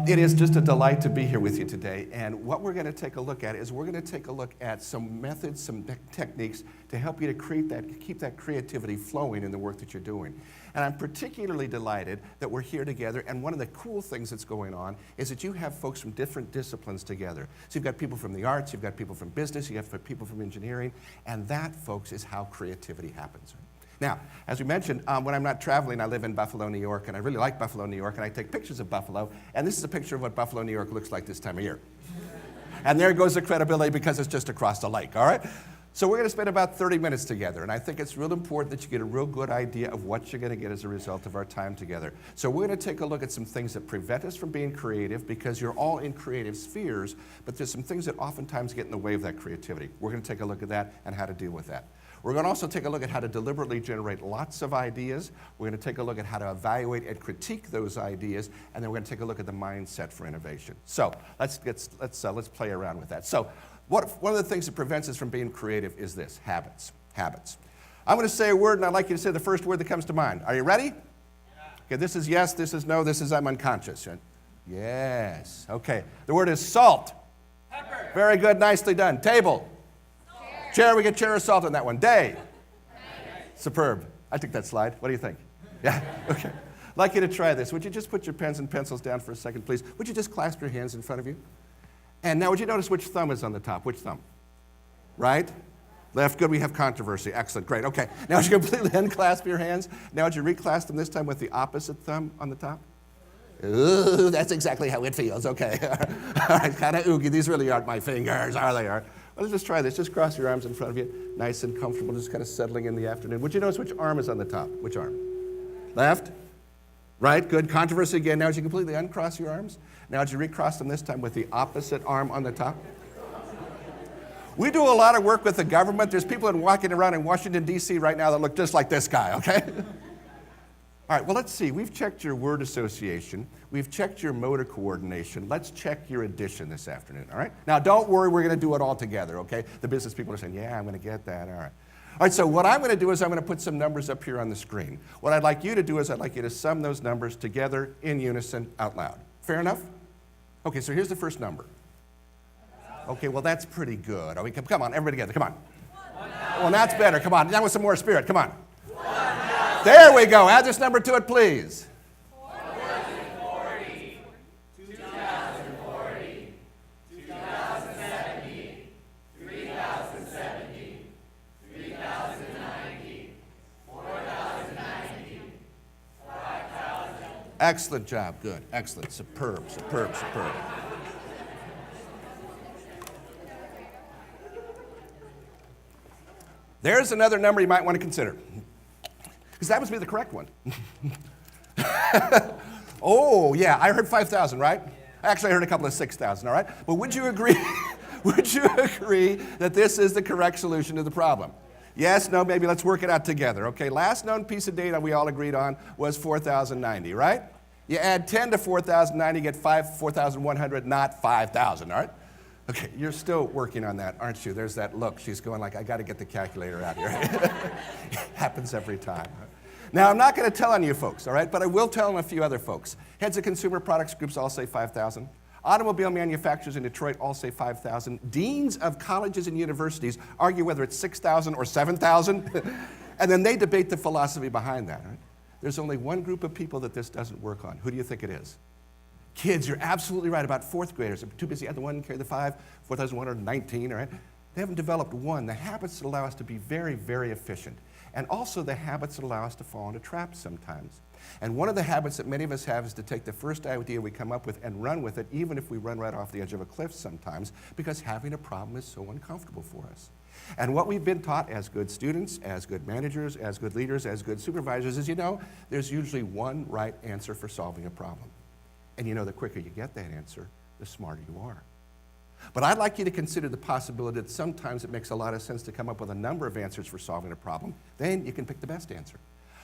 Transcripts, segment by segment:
It is just a delight to be here with you today, and what we're going to take a look at is we're going to take a look at some methods, some techniques to help you to keep that creativity flowing in the work that you're doing. And I'm particularly delighted that we're here together, and one of the cool things that's going on is that you have folks from different disciplines together. So you've got people from the arts, you've got people from business, you have people from engineering, and that, folks, is how creativity happens. Now, as we mentioned, when I'm not traveling, I live in Buffalo, New York, and I really like Buffalo, New York, and I take pictures of Buffalo, and this is a picture of what Buffalo, New York looks like this time of year. And there goes the credibility because it's just across the lake, all right? So we're going to spend about 30 minutes together, and I think it's real important that you get a real good idea of what you're going to get as a result of our time together. So we're going to take a look at some things that prevent us from being creative, because you're all in creative spheres, but there's some things that oftentimes get in the way of that creativity. We're going to take a look at that and how to deal with that. We're going to also take a look at how to deliberately generate lots of ideas. We're going to take a look at how to evaluate and critique those ideas, and then we're going to take a look at the mindset for innovation. So let's play around with that. So one of the things that prevents us from being creative is this: habits. Habits. I'm going to say a word, and I'd like you to say the first word that comes to mind. Are you ready? Yeah. Okay, this is yes, this is no, this is I'm unconscious. Yes. Okay. The word is salt. Pepper. Very good, nicely done. Table. Chair, we get chair or salt on that one. Day. Superb. I took that slide. What do you think? Yeah? Okay. I'd like you to try this. Would you just put your pens and pencils down for a second, please? Would you just clasp your hands in front of you? And now would you notice which thumb is on the top? Which thumb? Right? Left. Good. We have controversy. Excellent. Great. Okay. Now would you completely unclasp your hands? Now would you reclasp them this time with the opposite thumb on the top? Ooh, that's exactly how it feels. Okay. All right. Kind of oogie. These really aren't my fingers, are they? Well, let's just try this. Just cross your arms in front of you. Nice and comfortable, just kind of settling in the afternoon. Would you notice which arm is on the top? Which arm? Left? Right? Good. Controversy again. Now, would you completely uncross your arms? Now, would you recross them this time with the opposite arm on the top? We do a lot of work with the government. There's people walking around in Washington, D.C. right now that look just like this guy, okay? All right, well, let's see. We've checked your word association. We've checked your motor coordination. Let's check your addition this afternoon, all right? Now, don't worry. We're going to do it all together, okay? The business people are saying, yeah, I'm going to get that, all right. All right, so what I'm going to do is I'm going to put some numbers up here on the screen. What I'd like you to do is I'd like you to sum those numbers together in unison out loud. Fair enough? Okay, so here's the first number. Okay, well, that's pretty good. Okay, come on, everybody together, come on. Well, that's better. Come on, now with some more spirit, come on. There we go. Add this number to it, please. 2040, 2040, 2070, 3070, 3090, 4090, 5000. Excellent job. Good. Excellent. Superb, superb, superb. There's another number you might want to consider, because that must be the correct one. Oh, yeah, I heard 5,000, right? Actually, I heard a couple of 6,000, all right? But would you agree, that this is the correct solution to the problem? Yes, no, maybe let's work it out together. Okay, last known piece of data we all agreed on was 4,090, right? You add 10 to 4,090, you get 4,100, not 5,000, all right? Okay, you're still working on that, aren't you? There's that look. She's going like, I got to get the calculator out here. It happens every time. Now, I'm not going to tell on you folks, all right? But I will tell on a few other folks. Heads of consumer products groups all say 5,000. Automobile manufacturers in Detroit all say 5,000. Deans of colleges and universities argue whether it's 6,000 or 7,000. And then they debate the philosophy behind that, right? There's only one group of people that this doesn't work on. Who do you think it is? Kids, you're absolutely right about fourth graders. They're too busy at the one, carry the 5, 4,119, all right? They haven't developed the habits that allow us to be very, very efficient, and also the habits that allow us to fall into traps sometimes. And one of the habits that many of us have is to take the first idea we come up with and run with it, even if we run right off the edge of a cliff sometimes, because having a problem is so uncomfortable for us. And what we've been taught as good students, as good managers, as good leaders, as good supervisors is, there's usually one right answer for solving a problem. And the quicker you get that answer, the smarter you are. But I'd like you to consider the possibility that sometimes it makes a lot of sense to come up with a number of answers for solving a problem. Then you can pick the best answer.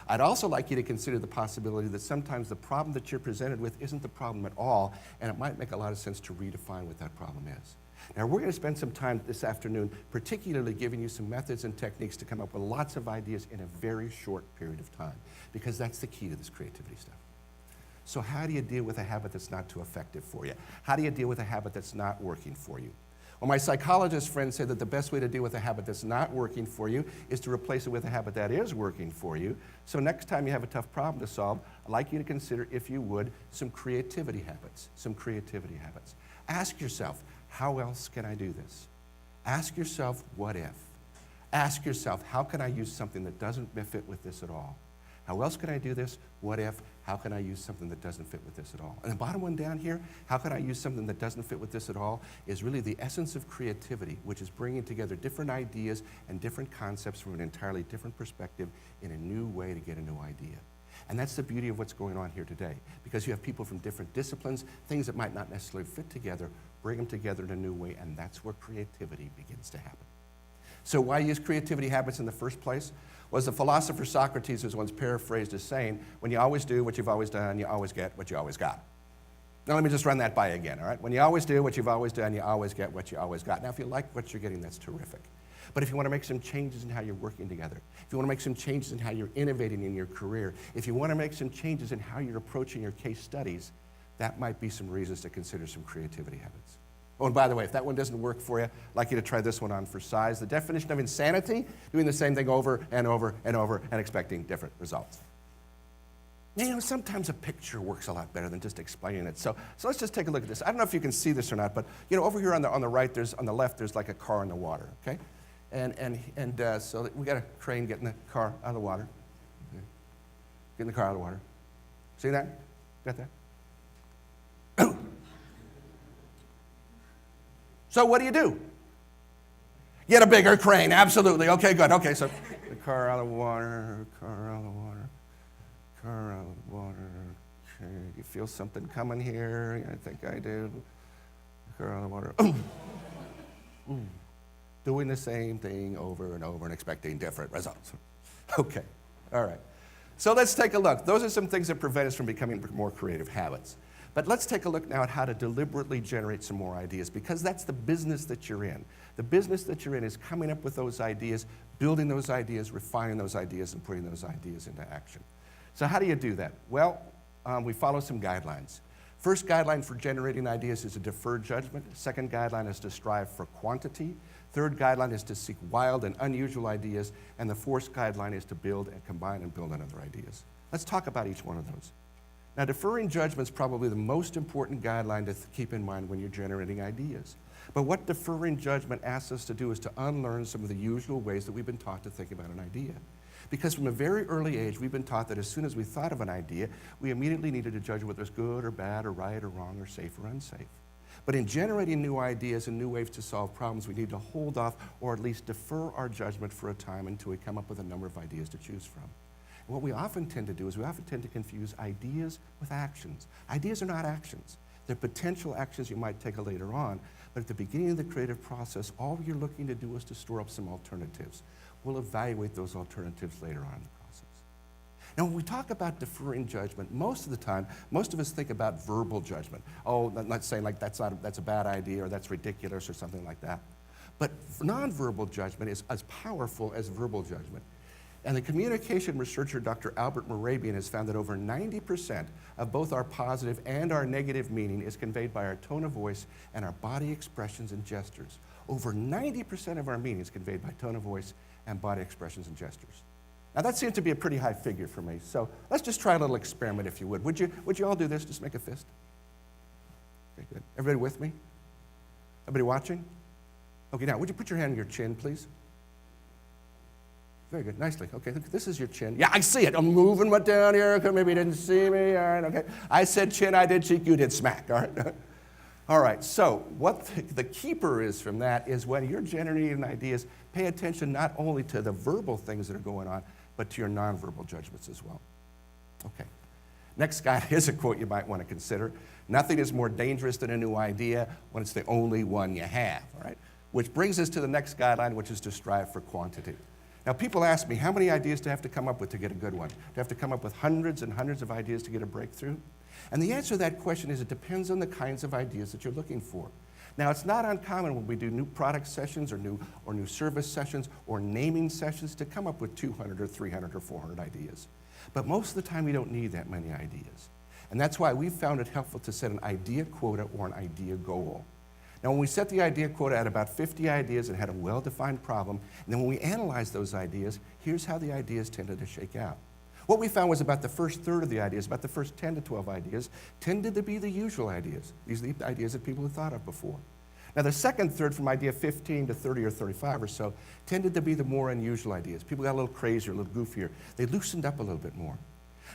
I'd also like you to consider the possibility that sometimes the problem that you're presented with isn't the problem at all, and it might make a lot of sense to redefine what that problem is. Now, we're going to spend some time this afternoon particularly giving you some methods and techniques to come up with lots of ideas in a very short period of time, because that's the key to this creativity stuff. So how do you deal with a habit that's not too effective for you? How do you deal with a habit that's not working for you? Well, my psychologist friend said that the best way to deal with a habit that's not working for you is to replace it with a habit that is working for you. So next time you have a tough problem to solve, I'd like you to consider, if you would, some creativity habits. Some creativity habits. Ask yourself, how else can I do this? Ask yourself, what if? Ask yourself, how can I use something that doesn't fit with this at all? How else can I do this? What if? How can I use something that doesn't fit with this at all? And the bottom one down here, how can I use something that doesn't fit with this at all, is really the essence of creativity, which is bringing together different ideas and different concepts from an entirely different perspective in a new way to get a new idea. And that's the beauty of what's going on here today, because you have people from different disciplines, things that might not necessarily fit together, bring them together in a new way, and that's where creativity begins to happen. So why use creativity habits in the first place? Was the philosopher Socrates was once paraphrased as saying, when you always do what you've always done, you always get what you always got. Now let me just run that by again, all right? When you always do what you've always done, you always get what you always got. Now if you like what you're getting, that's terrific. But if you want to make some changes in how you're working together, if you want to make some changes in how you're innovating in your career, if you want to make some changes in how you're approaching your case studies, that might be some reasons to consider some creativity habits. Oh, and by the way, if that one doesn't work for you, I'd like you to try this one on for size. The definition of insanity, doing the same thing over and over and over and expecting different results. Now, you know, sometimes a picture works a lot better than just explaining it. So let's just take a look at this. I don't know if you can see this or not, but you know, over here on the right, on the left, there's like a car in the water, okay? So we got a crane getting the car out of the water. Okay. Getting the car out of the water. See that? Got that? So what do? Get a bigger crane, absolutely. Okay, good. Okay, so the car out of the water, car out of the water, car out of the water. Okay, you feel something coming here? I think I do. Car out of the water. Ooh. Doing the same thing over and over and expecting different results. Okay, all right. So let's take a look. Those are some things that prevent us from becoming more creative habits. But let's take a look now at how to deliberately generate some more ideas, because that's the business that you're in. The business that you're in is coming up with those ideas, building those ideas, refining those ideas, and putting those ideas into action. So how do you do that? Well, we follow some guidelines. First guideline for generating ideas is to defer judgment. Second guideline is to strive for quantity. Third guideline is to seek wild and unusual ideas. And the fourth guideline is to build and combine and build on other ideas. Let's talk about each one of those. Now, deferring judgment is probably the most important guideline to keep in mind when you're generating ideas. But what deferring judgment asks us to do is to unlearn some of the usual ways that we've been taught to think about an idea. Because from a very early age, we've been taught that as soon as we thought of an idea, we immediately needed to judge whether it's good or bad or right or wrong or safe or unsafe. But in generating new ideas and new ways to solve problems, we need to hold off or at least defer our judgment for a time until we come up with a number of ideas to choose from. What we often tend to do is we often tend to confuse ideas with actions. Ideas are not actions. They're potential actions you might take later on, but at the beginning of the creative process, all you're looking to do is to store up some alternatives. We'll evaluate those alternatives later on in the process. Now, when we talk about deferring judgment, most of the time, most of us think about verbal judgment. Oh, not saying like that's a bad idea or that's ridiculous or something like that. But nonverbal judgment is as powerful as verbal judgment. And the communication researcher, Dr. Albert Morabian, has found that over 90% of both our positive and our negative meaning is conveyed by our tone of voice and our body expressions and gestures. Over 90% of our meaning is conveyed by tone of voice and body expressions and gestures. Now that seems to be a pretty high figure for me, so let's just try a little experiment if you would. Would you all do this? Just make a fist. Okay, good. Everybody with me? Everybody watching? Okay, now would you put your hand on your chin, please? Very good, nicely. Okay, this is your chin. Yeah, I see it. I'm moving what down here. Okay, maybe you didn't see me. All right, okay. I said chin, I did cheek, you did smack. All right. All right, so what the keeper is from that is when you're generating ideas, pay attention not only to the verbal things that are going on, but to your nonverbal judgments as well. Okay. Next guy, here's a quote you might want to consider. Nothing is more dangerous than a new idea when it's the only one you have, all right? Which brings us to the next guideline, which is to strive for quantity. Now, people ask me, how many ideas do I have to come up with to get a good one? Do I have to come up with hundreds and hundreds of ideas to get a breakthrough? And the answer to that question is it depends on the kinds of ideas that you're looking for. Now, it's not uncommon when we do new product sessions or new service sessions or naming sessions to come up with 200 or 300 or 400 ideas. But most of the time, we don't need that many ideas. And that's why we found it helpful to set an idea quota or an idea goal. Now, when we set the idea quota at about 50 ideas and had a well-defined problem, and then when we analyzed those ideas, here's how the ideas tended to shake out. What we found was about the first third of the ideas, about the first 10 to 12 ideas, tended to be the usual ideas. These are the ideas that people had thought of before. Now, the second third, from idea 15 to 30 or 35 or so, tended to be the more unusual ideas. People got a little crazier, a little goofier. They loosened up a little bit more.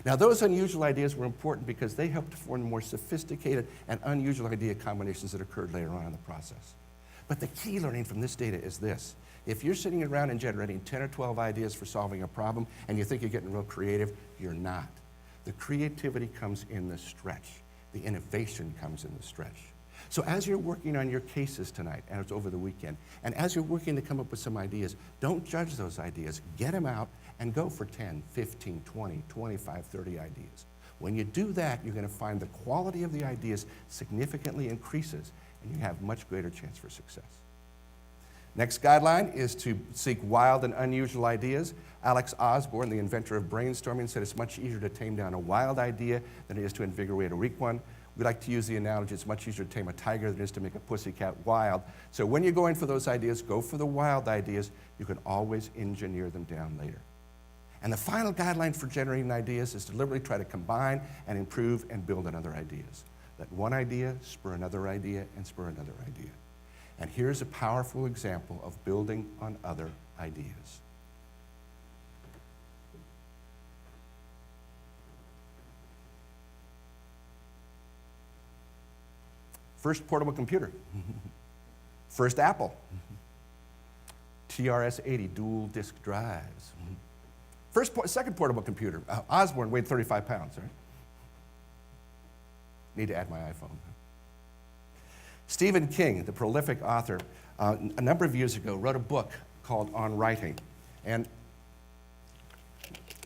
Now, those unusual ideas were important because they helped to form more sophisticated and unusual idea combinations that occurred later on in the process. But the key learning from this data is this. If you're sitting around and generating 10 or 12 ideas for solving a problem and you think you're getting real creative, you're not. The creativity comes in the stretch. The innovation comes in the stretch. So as you're working on your cases tonight, and it's over the weekend, and as you're working to come up with some ideas, don't judge those ideas. Get them out and go for 10, 15, 20, 25, 30 ideas. When you do that, you're going to find the quality of the ideas significantly increases, and you have much greater chance for success. Next guideline is to seek wild and unusual ideas. Alex Osborne, the inventor of brainstorming, said it's much easier to tame down a wild idea than it is to invigorate a weak one. We like to use the analogy, it's much easier to tame a tiger than it is to make a pussycat wild. So when you're going for those ideas, go for the wild ideas. You can always engineer them down later. And the final guideline for generating ideas is to deliberately try to combine and improve and build on other ideas. Let one idea spur another idea and spur another idea. And here's a powerful example of building on other ideas. First portable computer. First Apple. TRS-80 dual disk drives. Second portable computer. Osborne weighed 35 pounds, right? Need to add my iPhone. Stephen King, the prolific author, a number of years ago wrote a book called On Writing. And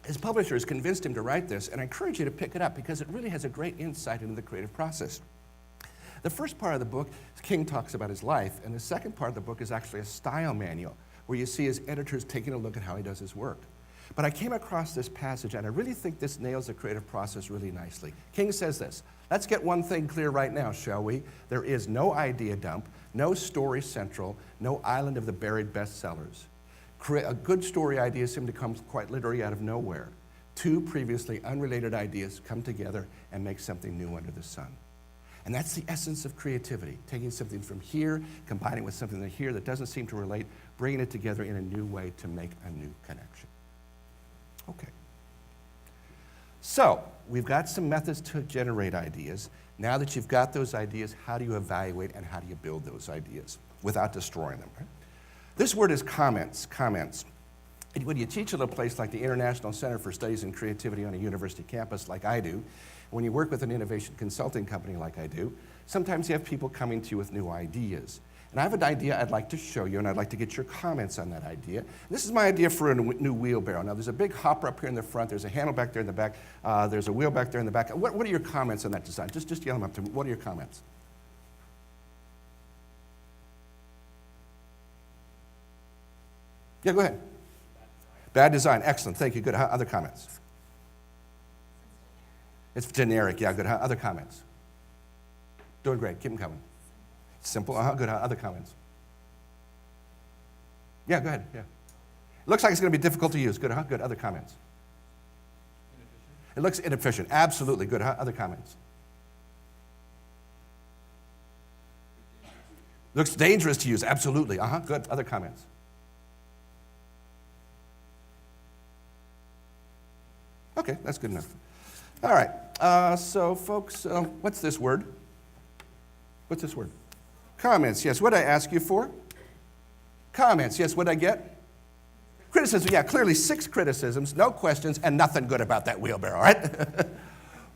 his publishers convinced him to write this, and I encourage you to pick it up because it really has a great insight into the creative process. The first part of the book, King talks about his life, and the second part of the book is actually a style manual where you see his editors taking a look at how he does his work. But I came across this passage, and I really think this nails the creative process really nicely. King says this, "Let's get one thing clear right now, shall we? There is no idea dump, no story central, no island of the buried bestsellers. A good story idea seem to come quite literally out of nowhere. Two previously unrelated ideas come together and make something new under the sun." And that's the essence of creativity, taking something from here, combining with something here that doesn't seem to relate, bringing it together in a new way to make a new connection. Okay. So, we've got some methods to generate ideas. Now that you've got those ideas, how do you evaluate and how do you build those ideas without destroying them? Right? This word is comments, comments. And when you teach at a place like the International Center for Studies in Creativity on a university campus like I do, when you work with an innovation consulting company like I do, sometimes you have people coming to you with new ideas. And I have an idea I'd like to show you, and I'd like to get your comments on that idea. This is my idea for a new wheelbarrow. Now, there's a big hopper up here in the front. There's a handle back there in the back. There's a wheel back there in the back. What are your comments on that design? Just yell them up to me. What are your comments? Yeah, go ahead. Bad design. Excellent. Thank you. Good. Other comments? It's generic. Yeah, good. Other comments? Doing great. Keep them coming. Simple. Good. Other comments? Yeah, go ahead. Yeah. It looks like it's going to be difficult to use. Good. Good. Other comments? Inefficient. It looks inefficient. Absolutely. Good. Other comments? Looks dangerous to use. Absolutely. Good. Other comments? Okay, that's good enough. All right. So, folks, what's this word? What's this word? Comments. Yes. What did I ask you for? Comments. Yes. What did I get? Criticism. Yeah, clearly 6 criticisms, no questions, and nothing good about that wheelbarrow, right?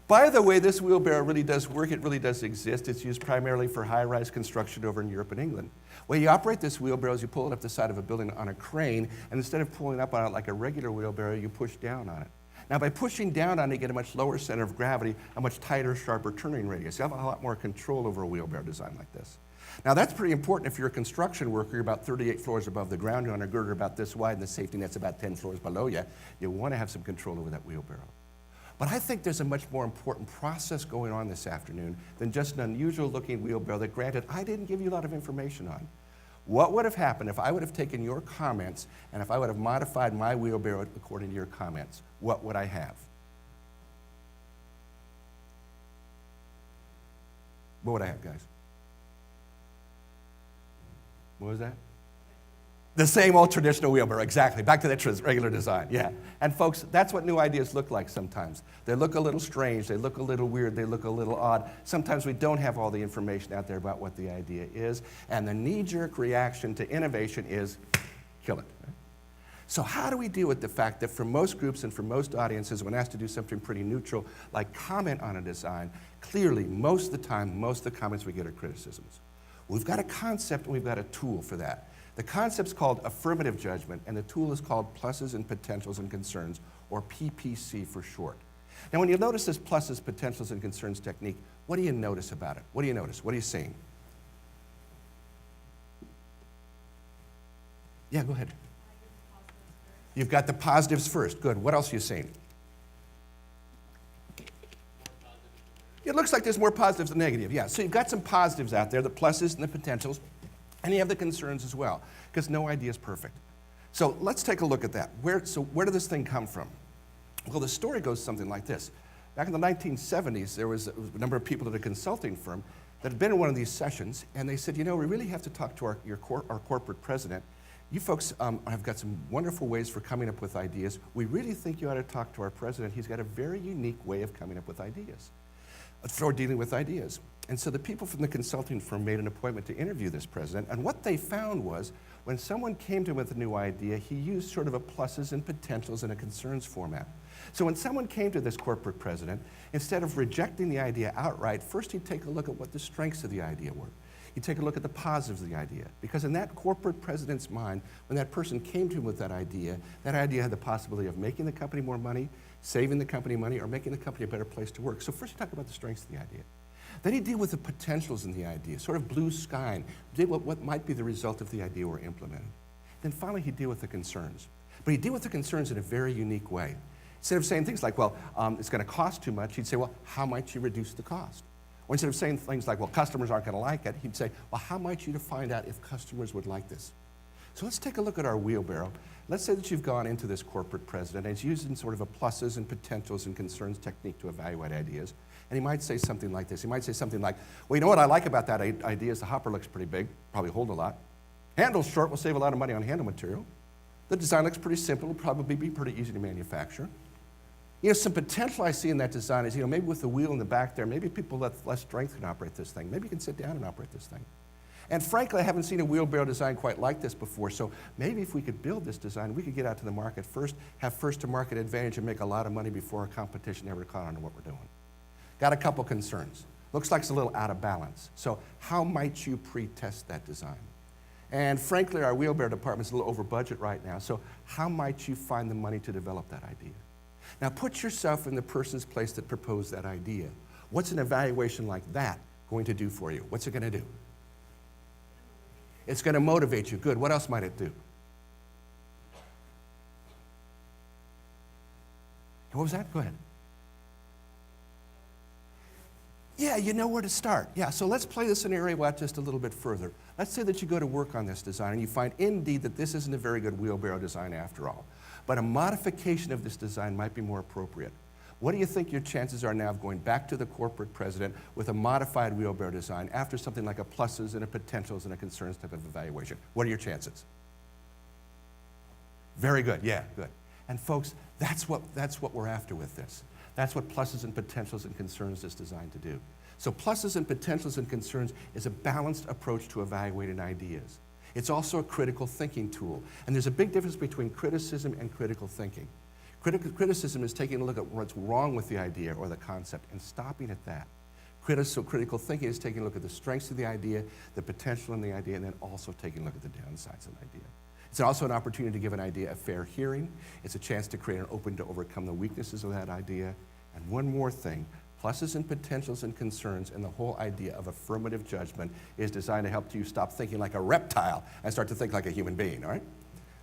By the way, this wheelbarrow really does work. It really does exist. It's used primarily for high-rise construction over in Europe and England. The way you operate this wheelbarrow is you pull it up the side of a building on a crane, and instead of pulling up on it like a regular wheelbarrow, you push down on it. Now, by pushing down on it, you get a much lower center of gravity, a much tighter, sharper turning radius. You have a lot more control over a wheelbarrow design like this. Now, that's pretty important if you're a construction worker. You're about 38 floors above the ground. You're on a girder about this wide, and the safety net's about 10 floors below you. You want to have some control over that wheelbarrow. But I think there's a much more important process going on this afternoon than just an unusual looking wheelbarrow that, granted, I didn't give you a lot of information on. What would have happened if I would have taken your comments and if I would have modified my wheelbarrow according to your comments? What would I have? What would I have, guys? What was that? The same old traditional wheelbarrow, exactly. Back to that regular design, yeah. And folks, that's what new ideas look like sometimes. They look a little strange, they look a little weird, they look a little odd. Sometimes we don't have all the information out there about what the idea is, and the knee-jerk reaction to innovation is kill it. So how do we deal with the fact that for most groups and for most audiences, when asked to do something pretty neutral, like comment on a design, clearly, most of the time, most of the comments we get are criticisms. We've got a concept and we've got a tool for that. The concept's called affirmative judgment, and the tool is called pluses and potentials and concerns, or PPC for short. Now, when you notice this pluses, potentials, and concerns technique, what do you notice about it? What do you notice? What are you seeing? Yeah, go ahead. You've got the positives first. Good. What else are you seeing? It looks like there's more positives than negative. Yeah, so you've got some positives out there, the pluses and the potentials. And you have the concerns as well, because no idea is perfect. So let's take a look at that. Where did this thing come from? Well, the story goes something like this. Back in the 1970s, there was a number of people at a consulting firm that had been in one of these sessions, and they said, you know, we really have to talk to our corporate president. You folks have got some wonderful ways for coming up with ideas. We really think you ought to talk to our president. He's got a very unique way of coming up with ideas, for dealing with ideas. And so the people from the consulting firm made an appointment to interview this president, and what they found was when someone came to him with a new idea, he used sort of a pluses and potentials and a concerns format. So when someone came to this corporate president, instead of rejecting the idea outright, first he'd take a look at what the strengths of the idea were. He'd take a look at the positives of the idea, because in that corporate president's mind, when that person came to him with that idea had the possibility of making the company more money, saving the company money, or making the company a better place to work. So first he talked about the strengths of the idea. Then he'd deal with the potentials in the idea, sort of blue sky, deal with what might be the result if the idea were implemented. Then finally he'd deal with the concerns. But he'd deal with the concerns in a very unique way. Instead of saying things like, well, it's going to cost too much, he'd say, well, how might you reduce the cost? Or instead of saying things like, well, customers aren't going to like it, he'd say, well, how might you find out if customers would like this? So let's take a look at our wheelbarrow. Let's say that you've gone into this corporate president and he's using sort of a pluses and potentials and concerns technique to evaluate ideas. And he might say something like this. He might say something like, well, you know what I like about that idea is the hopper looks pretty big, probably hold a lot. Handle's short, will save a lot of money on handle material. The design looks pretty simple, will probably be pretty easy to manufacture. You know, some potential I see in that design is, you know, maybe with the wheel in the back there, maybe people with less strength can operate this thing. Maybe you can sit down and operate this thing. And frankly, I haven't seen a wheelbarrow design quite like this before, so maybe if we could build this design, we could get out to the market first, have first-to-market advantage, and make a lot of money before our competition ever caught on to what we're doing. Got a couple concerns. Looks like it's a little out of balance. So how might you pre-test that design? And frankly, our wheelbarrow department is a little over budget right now, so how might you find the money to develop that idea? Now put yourself in the person's place that proposed that idea. What's an evaluation like that going to do for you? What's it going to do? It's going to motivate you. Good. What else might it do? What was that? Go ahead. Yeah, you know where to start. Yeah, so let's play the scenario out just a little bit further. Let's say that you go to work on this design and you find indeed that this isn't a very good wheelbarrow design after all, but a modification of this design might be more appropriate. What do you think your chances are now of going back to the corporate president with a modified wheelbarrow design after something like a pluses and a potentials and a concerns type of evaluation? What are your chances? Very good, yeah, good. And folks, that's what we're after with this. That's what pluses and potentials and concerns is designed to do. So pluses and potentials and concerns is a balanced approach to evaluating ideas. It's also a critical thinking tool. And there's a big difference between criticism and critical thinking. Criticism is taking a look at what's wrong with the idea or the concept and stopping at that. Critical thinking is taking a look at the strengths of the idea, the potential in the idea, and then also taking a look at the downsides of the idea. It's also an opportunity to give an idea a fair hearing. It's a chance to create an open to overcome the weaknesses of that idea. And one more thing, pluses and potentials and concerns and the whole idea of affirmative judgment is designed to help you stop thinking like a reptile and start to think like a human being, all right?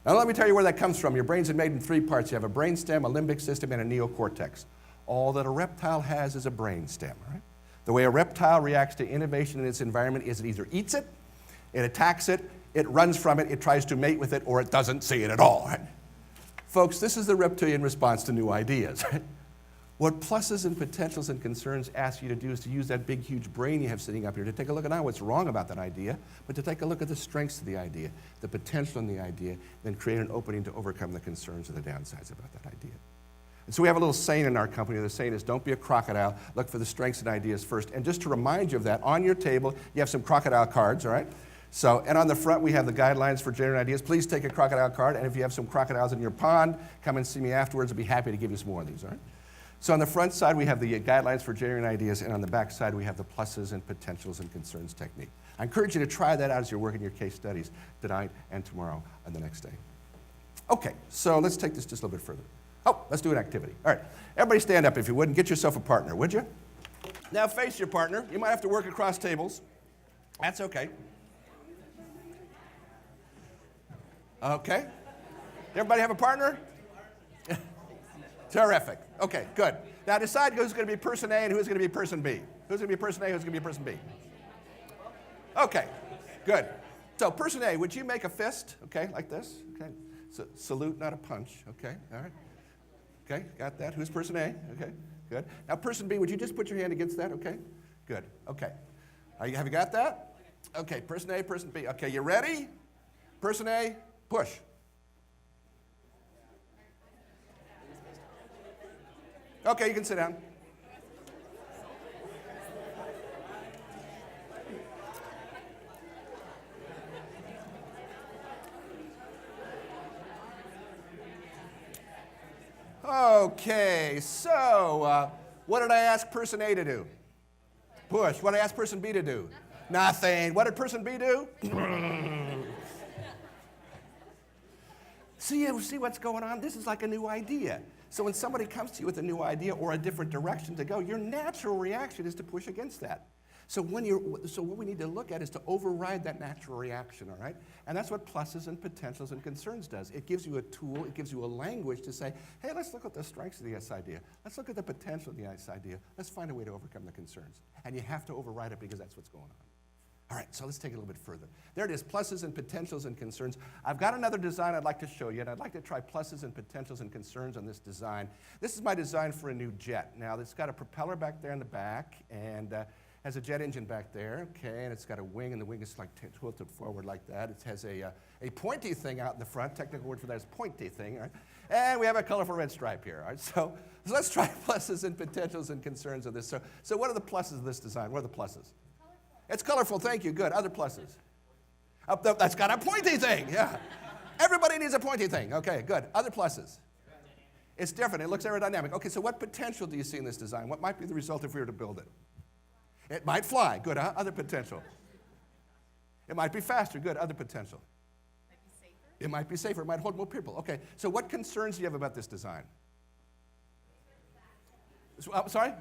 Now let me tell you where that comes from. Your brain's made in three parts. You have a brainstem, a limbic system, and a neocortex. All that a reptile has is a brain stem, right? The way a reptile reacts to innovation in its environment is it either eats it, it attacks it, it runs from it, it tries to mate with it, or it doesn't see it at all, right? Folks, this is the reptilian response to new ideas, right? What pluses and potentials and concerns ask you to do is to use that big, huge brain you have sitting up here to take a look at not what's wrong about that idea, but to take a look at the strengths of the idea, the potential in the idea, then create an opening to overcome the concerns or the downsides about that idea. And so we have a little saying in our company. The saying is, don't be a crocodile, look for the strengths and ideas first. And just to remind you of that, on your table, you have some crocodile cards, all right? So, and on the front, we have the guidelines for generating ideas. Please take a crocodile card, and if you have some crocodiles in your pond, come and see me afterwards. I'll be happy to give you some more of these, all right? So on the front side, we have the guidelines for generating ideas, and on the back side, we have the pluses and potentials and concerns technique. I encourage you to try that out as you're working your case studies tonight and tomorrow and the next day. Okay, so let's take this just a little bit further. Oh, let's do an activity. All right, everybody stand up if you would, and get yourself a partner, would you? Now face your partner. You might have to work across tables. That's okay. Okay. Everybody have a partner? Terrific. Okay, good. Now decide who's going to be person A and who's going to be person B. Who's going to be person A, who's going to be person B? Okay, good. So person A, would you make a fist? Okay, like this. Okay. So, salute, not a punch. Okay, all right. Okay, got that. Who's person A? Okay, good. Now person B, would you just put your hand against that? Okay, good. Okay. Have you got that? Okay, person A, person B. Okay, you ready? Person A, push. Okay, you can sit down. Okay, so what did I ask person A to do? Push. What did I ask person B to do? Nothing. What did person B do? See what's going on? This is like a new idea. So when somebody comes to you with a new idea or a different direction to go, your natural reaction is to push against that. So what we need to look at is to override that natural reaction, all right? And that's what pluses and potentials and concerns does. It gives you a tool, it gives you a language to say, hey, let's look at the strengths of this idea. Let's look at the potential of this idea. Let's find a way to overcome the concerns. And you have to override it because that's what's going on. All right, so let's take it a little bit further. There it is, pluses and potentials and concerns. I've got another design I'd like to show you, and I'd like to try pluses and potentials and concerns on this design. This is my design for a new jet. Now, it's got a propeller back there in the back, and has a jet engine back there, okay, and it's got a wing, and the wing is like tilted forward like that. It has a pointy thing out in the front. Technical word for that is pointy thing, all right? And we have a colorful red stripe here, all right? So let's try pluses and potentials and concerns of this. So what are the pluses of this design? What are the pluses? It's colorful, thank you, good. Other pluses? That's got a pointy thing, yeah. Everybody needs a pointy thing, okay, good. Other pluses? It's different, it looks aerodynamic. Okay, so what potential do you see in this design? What might be the result if we were to build it? It might fly, good, huh? Other potential? It might be faster, good. Other potential? It might be safer, it might hold more people. Okay, so what concerns do you have about this design? Sorry?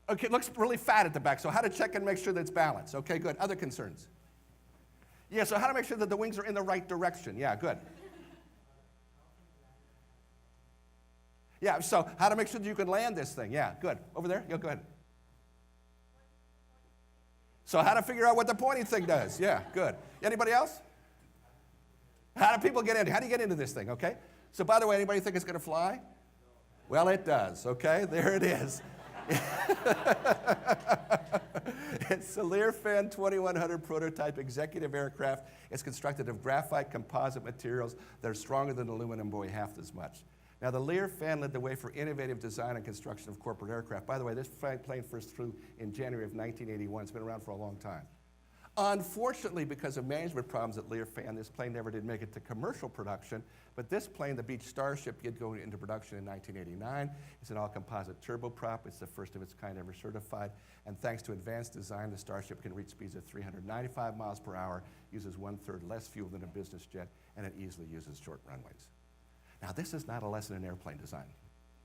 Okay, it looks really fat at the back, so how to check and make sure that it's balanced. Okay, good. Other concerns? Yeah, so how to make sure that the wings are in the right direction. Yeah, good. Yeah, so how to make sure that you can land this thing. Yeah, good. Over there? Yeah, go ahead. So how to figure out what the pointing thing does. Yeah, good. Anybody else? How do people get in? How do you get into this thing, okay? So by the way, anybody think it's going to fly? Well, it does, okay? There it is. It's a Learfan 2100 prototype executive aircraft. It's constructed of graphite composite materials that are stronger than aluminum by half as much. Now, the Learfan led the way for innovative design and construction of corporate aircraft. By the way, this plane first flew in January of 1981. It's been around for a long time. Unfortunately, because of management problems at Learfan, this plane never did make it to commercial production, but this plane, the Beech Starship, did go into production in 1989. It's an all-composite turboprop. It's the first of its kind ever certified, and thanks to advanced design, the Starship can reach speeds of 395 miles per hour, uses 1/3 less fuel than a business jet, and it easily uses short runways. Now, this is not a lesson in airplane design,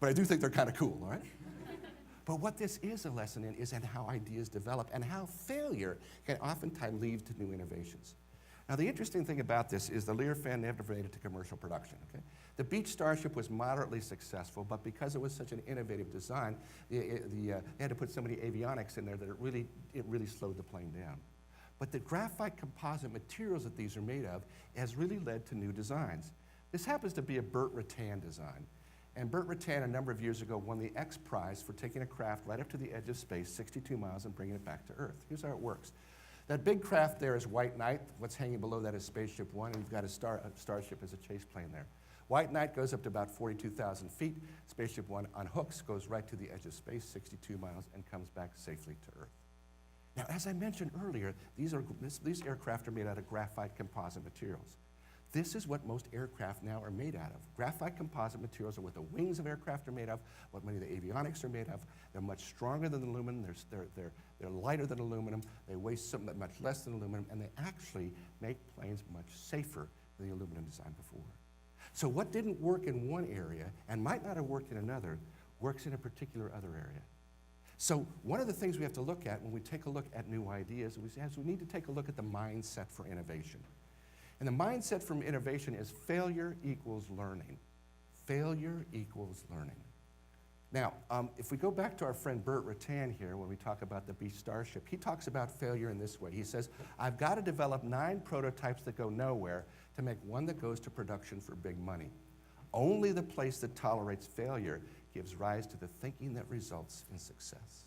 but I do think they're kind of cool, all right? But what this is a lesson in is in how ideas develop and how failure can oftentimes lead to new innovations. Now, the interesting thing about this is the Learfan never made it to commercial production. Okay? The Beech Starship was moderately successful, but because it was such an innovative design, they had to put so many avionics in there that it really slowed the plane down. But the graphite composite materials that these are made of has really led to new designs. This happens to be a Burt Rutan design. And Burt Rutan, a number of years ago, won the X Prize for taking a craft right up to the edge of space, 62 miles, and bringing it back to Earth. Here's how it works. That big craft there is White Knight. What's hanging below that is Spaceship One, and you've got a Starship as a chase plane there. White Knight goes up to about 42,000 feet. Spaceship One unhooks, goes right to the edge of space, 62 miles, and comes back safely to Earth. Now, as I mentioned earlier, these aircraft are made out of graphite composite materials. This is what most aircraft now are made out of. Graphite composite materials are what the wings of aircraft are made of, what many of the avionics are made of. They're much stronger than aluminum, they're lighter than aluminum, they weigh much less than aluminum, and they actually make planes much safer than the aluminum design before. So what didn't work in one area, and might not have worked in another, works in a particular other area. So one of the things we have to look at when we take a look at new ideas is we need to take a look at the mindset for innovation. And the mindset from innovation is failure equals learning. Failure equals learning. Now, if we go back to our friend Burt Rutan here, when we talk about the Beech Starship, he talks about failure in this way. He says, I've got to develop 9 prototypes that go nowhere to make one that goes to production for big money. Only the place that tolerates failure gives rise to the thinking that results in success.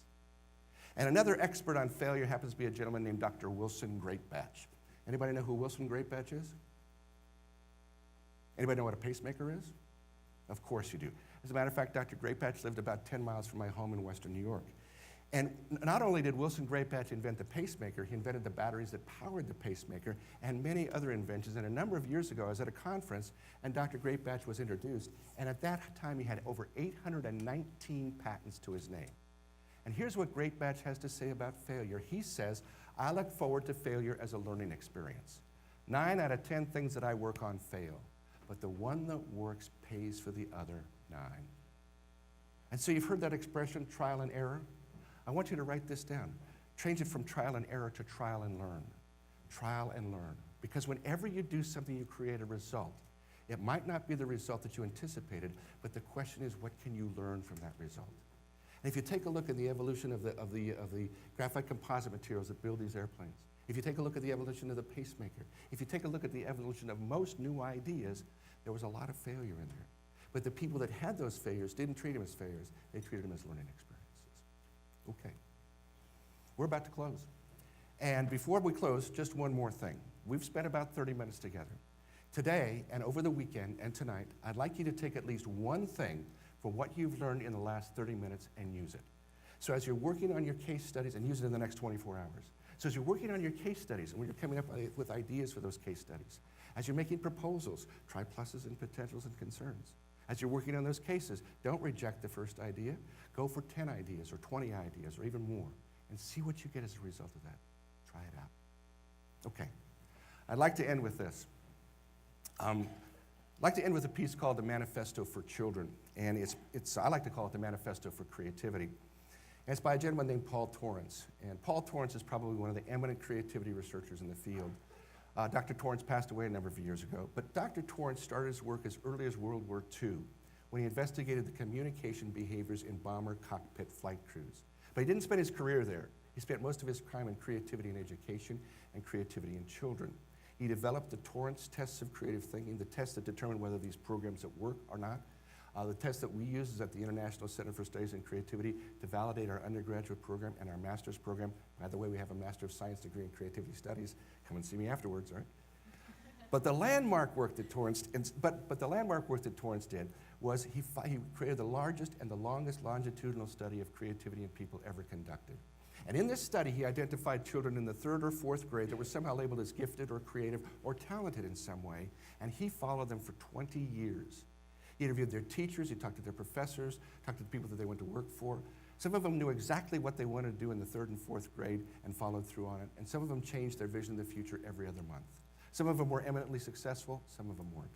And another expert on failure happens to be a gentleman named Dr. Wilson Greatbatch. Anybody know who Wilson Greatbatch is? Anybody know what a pacemaker is? Of course you do. As a matter of fact, Dr. Greatbatch lived about 10 miles from my home in western New York. And not only did Wilson Greatbatch invent the pacemaker, he invented the batteries that powered the pacemaker and many other inventions. And a number of years ago, I was at a conference, and Dr. Greatbatch was introduced. And at that time, he had over 819 patents to his name. And here's what Greatbatch has to say about failure. He says, I look forward to failure as a learning experience. 9 out of 10 things that I work on fail, but the one that works pays for the other 9. And so you've heard that expression, trial and error. I want you to write this down. Change it from trial and error to trial and learn. Trial and learn. Because whenever you do something, you create a result. It might not be the result that you anticipated, but the question is, what can you learn from that result? And if you take a look at the evolution of the graphite composite materials that build these airplanes, if you take a look at the evolution of the pacemaker, if you take a look at the evolution of most new ideas, there was a lot of failure in there. But the people that had those failures didn't treat them as failures, they treated them as learning experiences. Okay, we're about to close. And before we close, just one more thing. We've spent about 30 minutes together. Today, and over the weekend, and tonight, I'd like you to take at least one thing from what you've learned in the last 30 minutes and use it. So as you're working on your case studies, and use it in the next 24 hours. So as you're working on your case studies, and when you're coming up with ideas for those case studies, as you're making proposals, try pluses and potentials and concerns. As you're working on those cases, don't reject the first idea. Go for 10 ideas or 20 ideas or even more, and see what you get as a result of that. Try it out. Okay, I'd like to end with this. I'd like to end with a piece called the Manifesto for Children, and I like to call it the Manifesto for Creativity. And it's by a gentleman named Paul Torrance, and Paul Torrance is probably one of the eminent creativity researchers in the field. Dr. Torrance passed away a number of years ago, but Dr. Torrance started his work as early as World War II when he investigated the communication behaviors in bomber cockpit flight crews. But he didn't spend his career there. He spent most of his time in creativity in education and creativity in children. He developed the Torrance tests of creative thinking, the tests that determine whether these programs at work or not. The test that we use is at the International Center for Studies in Creativity to validate our undergraduate program and our master's program. By the way, we have a Master of Science degree in Creativity Studies. Come and see me afterwards, right? But the landmark work that Torrance, the landmark work that Torrance did was he created the largest and the longest longitudinal study of creativity in people ever conducted. And in this study, he identified children in the 3rd or 4th grade that were somehow labeled as gifted or creative or talented in some way, and he followed them for 20 years. He interviewed their teachers, he talked to their professors, talked to the people that they went to work for. Some of them knew exactly what they wanted to do in the 3rd and 4th grade and followed through on it, and some of them changed their vision of the future every other month. Some of them were eminently successful, some of them weren't.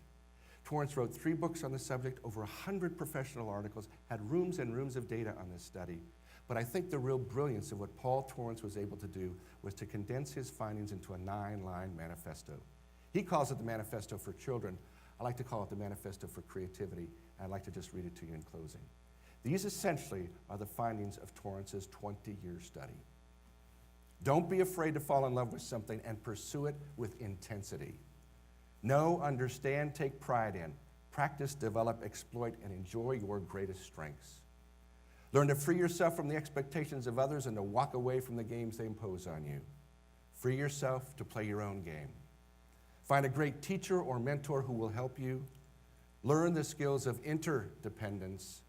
Torrance wrote 3 books on the subject, over 100 professional articles, had rooms and rooms of data on this study. But I think the real brilliance of what Paul Torrance was able to do was to condense his findings into a 9-line manifesto. He calls it the Manifesto for Children. I like to call it the Manifesto for Creativity, and I'd like to just read it to you in closing. These essentially are the findings of Torrance's 20-year study. Don't be afraid to fall in love with something and pursue it with intensity. Know, understand, take pride in, practice, develop, exploit, and enjoy your greatest strengths. Learn to free yourself from the expectations of others and to walk away from the games they impose on you. Free yourself to play your own game. Find a great teacher or mentor who will help you. Learn the skills of interdependence.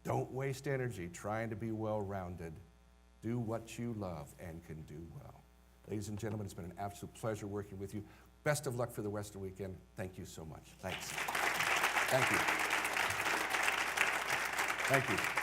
Don't waste energy trying to be well-rounded. Do what you love and can do well. Ladies and gentlemen, it's been an absolute pleasure working with you. Best of luck for the Western weekend. Thank you so much. Thanks. Thank you. Thank you.